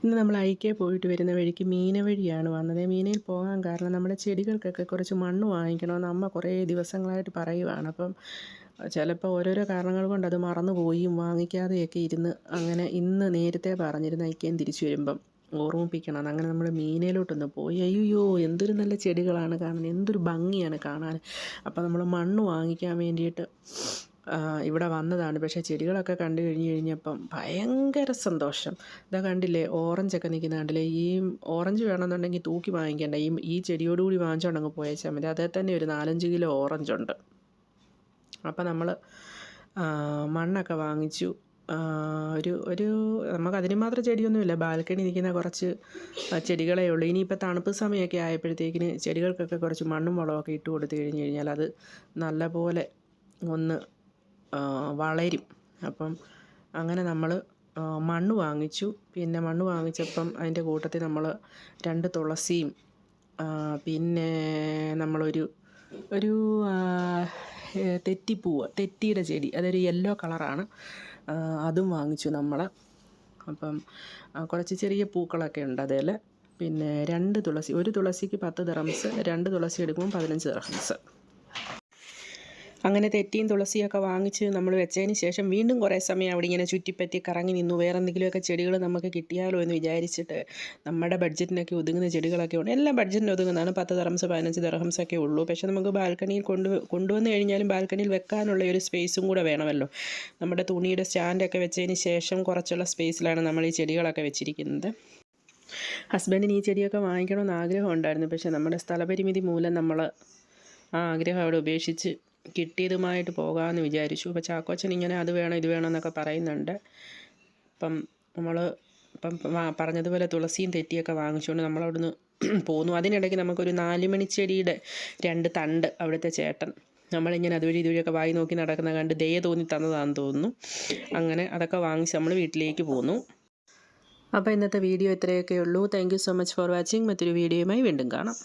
ഇന്ന് നമ്മൾ ഐക്യ പോയിട്ട് വരുന്ന വഴിക്ക് മീന വഴിയാണ് വന്നത്. മീനയിൽ പോകാൻ കാരണം നമ്മുടെ ചെടികൾക്കൊക്കെ കുറച്ച് മണ്ണ് വാങ്ങിക്കണമെന്ന് അമ്മ കുറേ ദിവസങ്ങളായിട്ട് പറയുവാണ്. അപ്പം ചിലപ്പോൾ ഓരോരോ കാരണങ്ങൾ കൊണ്ട് അത് മറന്നുപോയും വാങ്ങിക്കാതെയൊക്കെ ഇരുന്ന് അങ്ങനെ ഇന്ന് നേരത്തെ പറഞ്ഞിരുന്ന ഐക്യം തിരിച്ചു വരുമ്പം ഓർമ്മിപ്പിക്കണം. അങ്ങനെ നമ്മൾ മീനയിലോട്ടൊന്ന് പോയി. അയ്യോ, എന്തൊരു നല്ല ചെടികളാണ് കാണാൻ, എന്തൊരു ഭംഗിയാണ് കാണാൻ. അപ്പോൾ നമ്മൾ മണ്ണ് വാങ്ങിക്കാൻ വേണ്ടിയിട്ട് ഇവിടെ വന്നതാണ്. പക്ഷേ ചെടികളൊക്കെ കണ്ടു കഴിഞ്ഞപ്പം ഭയങ്കര സന്തോഷം. ഇതാ കണ്ടില്ലേ, ഓറഞ്ചൊക്കെ നിൽക്കുന്ന കണ്ടില്ലേ. ഈ ഓറഞ്ച് വേണമെന്നുണ്ടെങ്കിൽ തൂക്കി വാങ്ങിക്കേണ്ട, ഈ ചെടിയോടുകൂടി വാങ്ങിച്ചുകൊണ്ടങ്ങ് പോയേച്ചാൽ മതി. അതേ തന്നെ ഒരു 4-5 കിലോ ഓറഞ്ചുണ്ട്. അപ്പം നമ്മൾ മണ്ണൊക്കെ വാങ്ങിച്ചു. ഒരു നമുക്കതിന് മാത്രം ചെടിയൊന്നുമില്ല, ബാൽക്കണി നിൽക്കുന്ന കുറച്ച് ചെടികളേ ഉള്ളൂ. ഇനിയിപ്പോൾ തണുപ്പ് സമയമൊക്കെ ആയപ്പോഴത്തേക്കിന് ചെടികൾക്കൊക്കെ കുറച്ച് മണ്ണും വളമൊക്കെ ഇട്ട് കൊടുത്തു കഴിഞ്ഞാൽ അത് നല്ലപോലെ ഒന്ന് വളരും. അപ്പം അങ്ങനെ നമ്മൾ മണ്ണ് വാങ്ങിച്ചു. പിന്നെ മണ്ണ് വാങ്ങിച്ചപ്പം അതിൻ്റെ കൂട്ടത്തിൽ നമ്മൾ 2 തുളസിയും പിന്നെ നമ്മളൊരു തെറ്റിയുടെ ചെടി, അതൊരു യെല്ലോ കളറാണ്, അതും വാങ്ങിച്ചു നമ്മൾ. അപ്പം കുറച്ച് ചെറിയ പൂക്കളൊക്കെ ഉണ്ട് അതിൽ. പിന്നെ 2 തുളസി, ഒരു തുളസിക്ക് 10 ദിറംസ്, 2 തുളസി എടുക്കുമ്പോൾ 15 ദിറംസ്. അങ്ങനെ തെറ്റിയും തുളസിയൊക്കെ വാങ്ങിച്ച് നമ്മൾ വെച്ചതിന് ശേഷം വീണ്ടും കുറേ സമയം അവിടെ ഇങ്ങനെ ചുറ്റിപ്പറ്റി കറങ്ങി നിന്നു. വേറെ എന്തെങ്കിലുമൊക്കെ ചെടികൾ നമുക്ക് കിട്ടിയാലോ എന്ന് വിചാരിച്ചിട്ട്. നമ്മുടെ ബഡ്ജറ്റിനൊക്കെ ഒതുങ്ങുന്ന ചെടികളൊക്കെ ഉണ്ട്, എല്ലാം ബഡ്ജറ്റിന് ഒതുങ്ങുന്നതാണ്. 10 ദിറംസ് 15 ദിറംസൊക്കെ ഉള്ളൂ. പക്ഷേ നമുക്ക് ബാൽക്കണിയിൽ കൊണ്ടുവന്ന് കഴിഞ്ഞാലും ബാൽക്കണിയിൽ വെക്കാനുള്ള ഒരു സ്പേസും കൂടെ വേണമല്ലോ. നമ്മുടെ തുണിയുടെ സ്റ്റാൻഡൊക്കെ വെച്ചതിന് ശേഷം കുറച്ചുള്ള സ്പേസിലാണ് നമ്മൾ ഈ ചെടികളൊക്കെ വെച്ചിരിക്കുന്നത്. ഹസ്ബൻഡിന് ഈ ചെടിയൊക്കെ വാങ്ങിക്കണമെന്ന് ആഗ്രഹം ഉണ്ടായിരുന്നു. പക്ഷേ നമ്മുടെ സ്ഥലപരിമിതി മൂലം നമ്മൾ ആ ആഗ്രഹം അവിടെ ഉപേക്ഷിച്ച് കിട്ടിയതുമായിട്ട് പോകാമെന്ന് വിചാരിച്ചു. അപ്പോൾ ചാക്കോച്ചൻ ഇങ്ങനെ അത് വേണം ഇത് വേണം എന്നൊക്കെ പറയുന്നുണ്ട്. അപ്പം നമ്മൾ പറഞ്ഞതുപോലെ തുളസിയും തെറ്റിയൊക്കെ വാങ്ങിച്ചുകൊണ്ട് നമ്മളവിടുന്ന് പോന്നു. അതിനിടയ്ക്ക് നമുക്കൊരു 4 മണിച്ചെടിയുടെ 2 തണ്ട് അവിടുത്തെ ചേട്ടൻ നമ്മളിങ്ങനെ അതുവഴി ഇതുവഴിയൊക്കെ വായി നോക്കി നടക്കുന്ന കണ്ട് ദയ തോന്നി തന്നതാണെന്ന് തോന്നുന്നു. അങ്ങനെ അതൊക്കെ വാങ്ങിച്ച് നമ്മൾ വീട്ടിലേക്ക് പോന്നു. അപ്പോൾ ഇന്നത്തെ വീഡിയോ ഇത്രയൊക്കെ ഉള്ളൂ. Thank you so much for watching. മറ്റൊരു വീഡിയോയുമായി വീണ്ടും കാണാം.